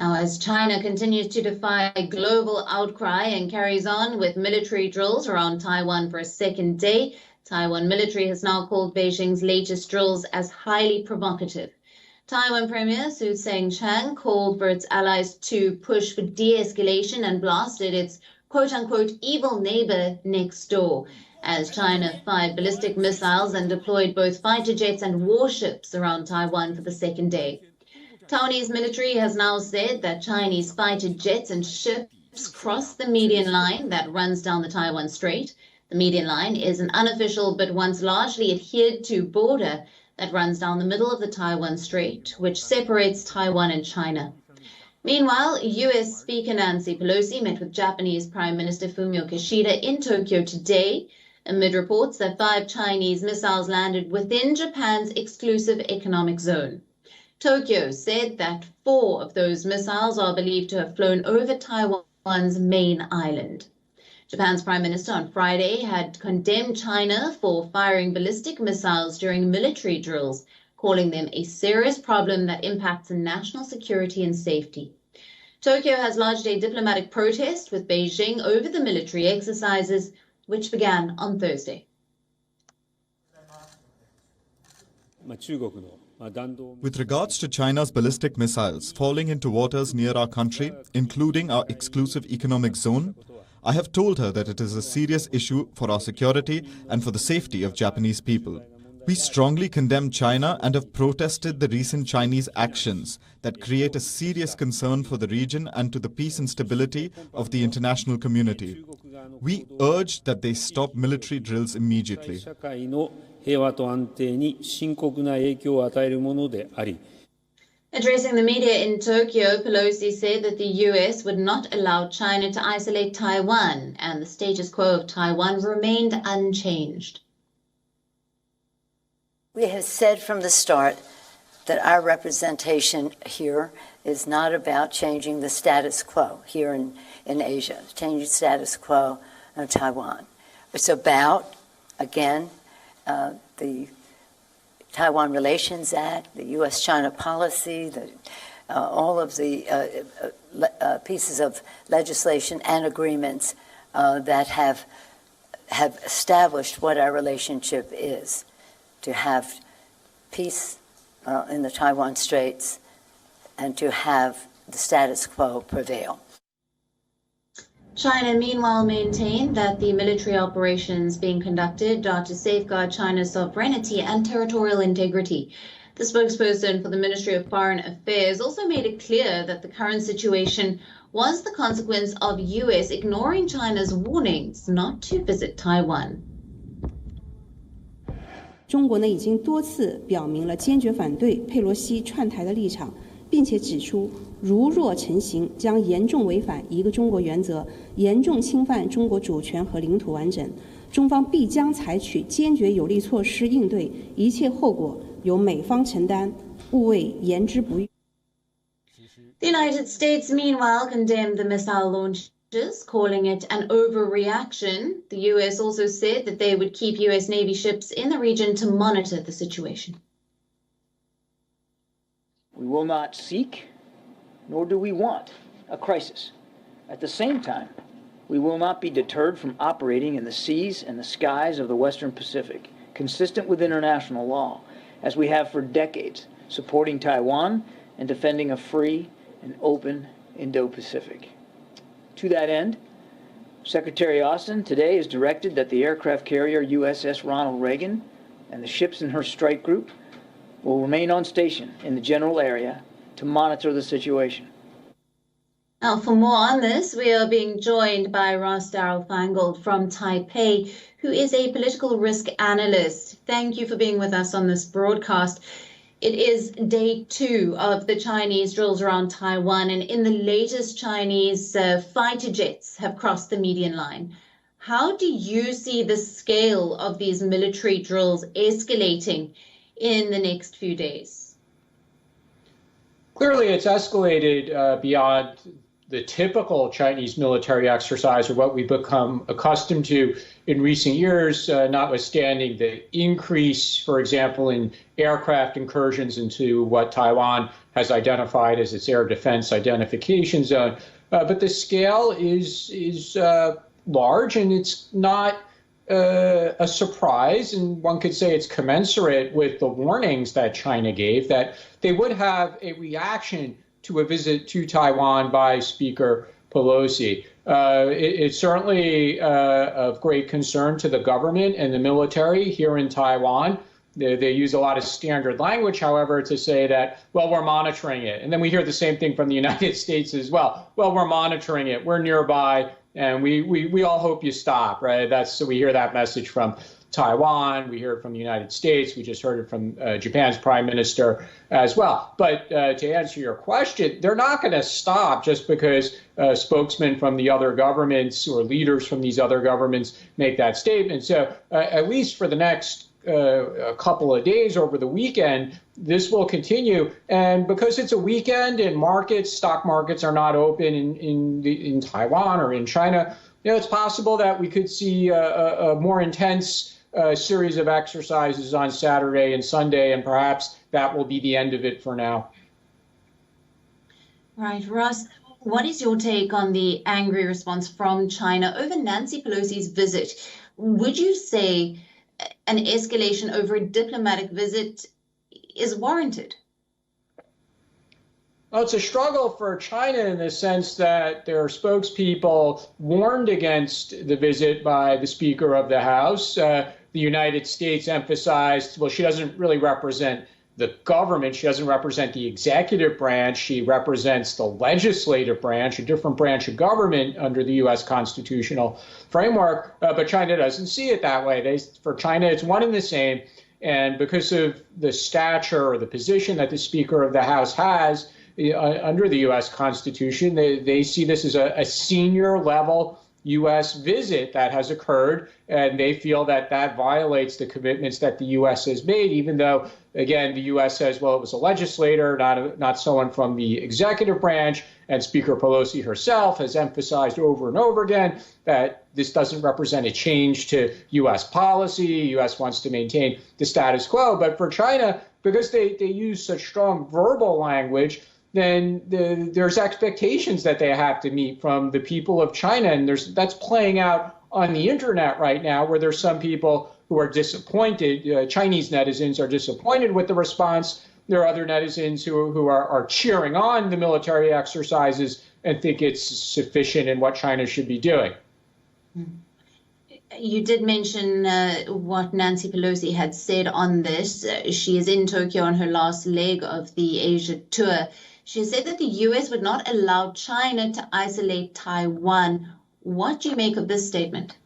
Now, as China continues to defy global outcry and carries on with military drills around Taiwan for a second day, Taiwan military has now called Beijing's latest drills as highly provocative. Taiwan Premier Su Tseng-Chang called for its allies to push for de-escalation and blasted its quote-unquote evil neighbor next door, as China fired ballistic missiles and deployed both fighter jets and warships around Taiwan for the second day. Taiwanese military has now said that Chinese fighter jets and ships crossed the median line that runs down the Taiwan Strait. The median line is an unofficial but once largely adhered to border that runs down the middle of the Taiwan Strait, which separates Taiwan and China. Meanwhile, U.S. Speaker Nancy Pelosi met with Japanese Prime Minister Fumio Kishida in Tokyo today, amid reports that 5 Chinese missiles landed within Japan's exclusive economic zone. Tokyo said that 4 of those missiles are believed to have flown over Taiwan's main island. Japan's Prime Minister on Friday had condemned China for firing ballistic missiles during military drills, calling them a serious problem that impacts national security and safety. Tokyo has lodged a diplomatic protest with Beijing over the military exercises, which began on Thursday. With regards to China's ballistic missiles falling into waters near our country, including our exclusive economic zone, I have told her that it is a serious issue for our security and for the safety of Japanese people. We strongly condemn China and have protested the recent Chinese actions that create a serious concern for the region and to the peace and stability of the international community. We urge that they stop military drills immediately. Addressing the media in Tokyo, Pelosi said that the U.S. would not allow China to isolate Taiwan, and the status quo of Taiwan remained unchanged. We have said from the start that our representation here is not about changing the status quo here in Asia, changing the status quo of Taiwan. It's about, again, the Taiwan Relations Act, the U.S.-China policy, all of the pieces of legislation and agreements that have established what our relationship is, to have peace in the Taiwan Straits and to have the status quo prevail. China, meanwhile, maintained that the military operations being conducted are to safeguard China's sovereignty and territorial integrity. The spokesperson for the Ministry of Foreign Affairs also made it clear that the current situation was the consequence of U.S. ignoring China's warnings not to visit Taiwan. 中国呢已经多次表明了坚决反对佩洛西串台的立场，并且指出，如若成行，将严重违反一个中国原则，严重侵犯中国主权和领土完整。中方必将采取坚决有力措施应对，一切后果由美方承担，勿谓言之不预。The United States, meanwhile, condemned the missile launches, calling it an overreaction. The U.S. also said that they would keep U.S. Navy ships in the region to monitor the situation. We will not seek, nor do we want, a crisis. At the same time, we will not be deterred from operating in the seas and the skies of the Western Pacific, consistent with international law, as we have for decades, supporting Taiwan and defending a free and open Indo-Pacific. To that end, Secretary Austin today has directed that the aircraft carrier USS Ronald Reagan and the ships in her strike group will remain on station in the general area to monitor the situation. Now, for more on this, we are being joined by Ross Darrell-Fangold from Taipei, who is a political risk analyst. Thank you for being with us on this broadcast. It is day 2 of the Chinese drills around Taiwan, and in the latest, Chinese fighter jets have crossed the median line. How do you see the scale of these military drills escalating in the next few days? Clearly, it's escalated beyond the typical Chinese military exercise, or what we've become accustomed to in recent years, notwithstanding the increase, for example, in aircraft incursions into what Taiwan has identified as its air defense identification zone. But the scale is large, and it's not a surprise, and one could say it's commensurate with the warnings that China gave that they would have a reaction to a visit to Taiwan by Speaker Pelosi. It's certainly of great concern to the government and the military here in Taiwan. They use a lot of standard language, however, to say that, well, we're monitoring it. And then we hear the same thing from the United States as well. Well, we're monitoring it. We're nearby. And we all hope you stop, right? So we hear that message from Taiwan. We hear it from the United States. We just heard it from Japan's prime minister as well. But to answer your question, they're not going to stop just because spokesmen from the other governments or leaders from these other governments make that statement. So at least for the next a couple of days over the weekend, this will continue. And because it's a weekend and stock markets are not open in Taiwan or in China, it's possible that we could see a more intense series of exercises on Saturday and Sunday, and perhaps that will be the end of it for now. Right, Ross, what is your take on the angry response from China over Nancy Pelosi's visit? Would you say an escalation over a diplomatic visit is warranted? Well, it's a struggle for China in the sense that their spokespeople warned against the visit by the Speaker of the House. The United States emphasized, well, she doesn't really represent the government. She doesn't represent the executive branch. She represents the legislative branch, a different branch of government under the U.S. constitutional framework. But China doesn't see it that way. For China, it's one and the same. And because of the stature or the position that the Speaker of the House has under the U.S. Constitution, they see this as a senior level U.S. visit that has occurred, and they feel that that violates the commitments that the U.S. has made, even though, again, the U.S. says, well, it was a legislator, not someone from the executive branch, and Speaker Pelosi herself has emphasized over and over again that this doesn't represent a change to U.S. policy. U.S. wants to maintain the status quo. But for China, because they use such strong verbal language, then there's expectations that they have to meet from the people of China. And that's playing out on the internet right now, where there's some people who are disappointed. Chinese netizens are disappointed with the response. There are other netizens who are cheering on the military exercises and think it's sufficient in what China should be doing. You did mention what Nancy Pelosi had said on this. She is in Tokyo on her last leg of the Asia tour. She said that the U.S. would not allow China to isolate Taiwan. What do you make of this statement?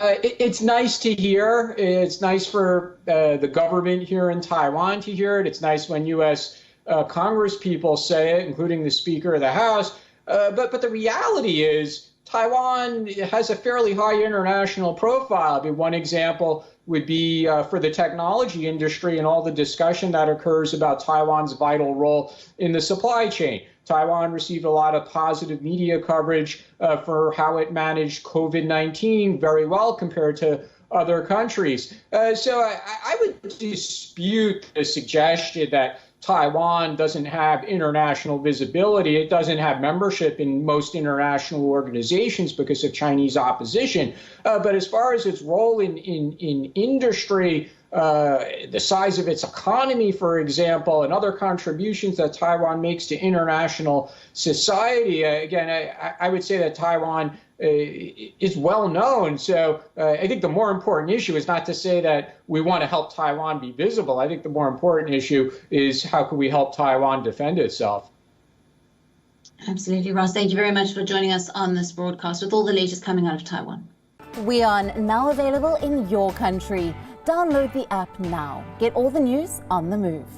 It's nice to hear. It's nice for the government here in Taiwan to hear it. It's nice when U.S. Congress people say it, including the Speaker of the House. But the reality is Taiwan has a fairly high international profile. I mean, one example would be for the technology industry and all the discussion that occurs about Taiwan's vital role in the supply chain. Taiwan received a lot of positive media coverage for how it managed COVID-19 very well compared to other countries. So I would dispute the suggestion that Taiwan doesn't have international visibility. It doesn't have membership in most international organizations because of Chinese opposition. But as far as its role in industry, the size of its economy, for example, and other contributions that Taiwan makes to international society, again, I would say that Taiwan is well known. So I think the more important issue is not to say that we want to help Taiwan be visible. I think the more important issue is how can we help Taiwan defend itself. Absolutely, Ross. Thank you very much for joining us on this broadcast with all the latest coming out of Taiwan. WION, now available in your country. Download the app now. Get all the news on the move.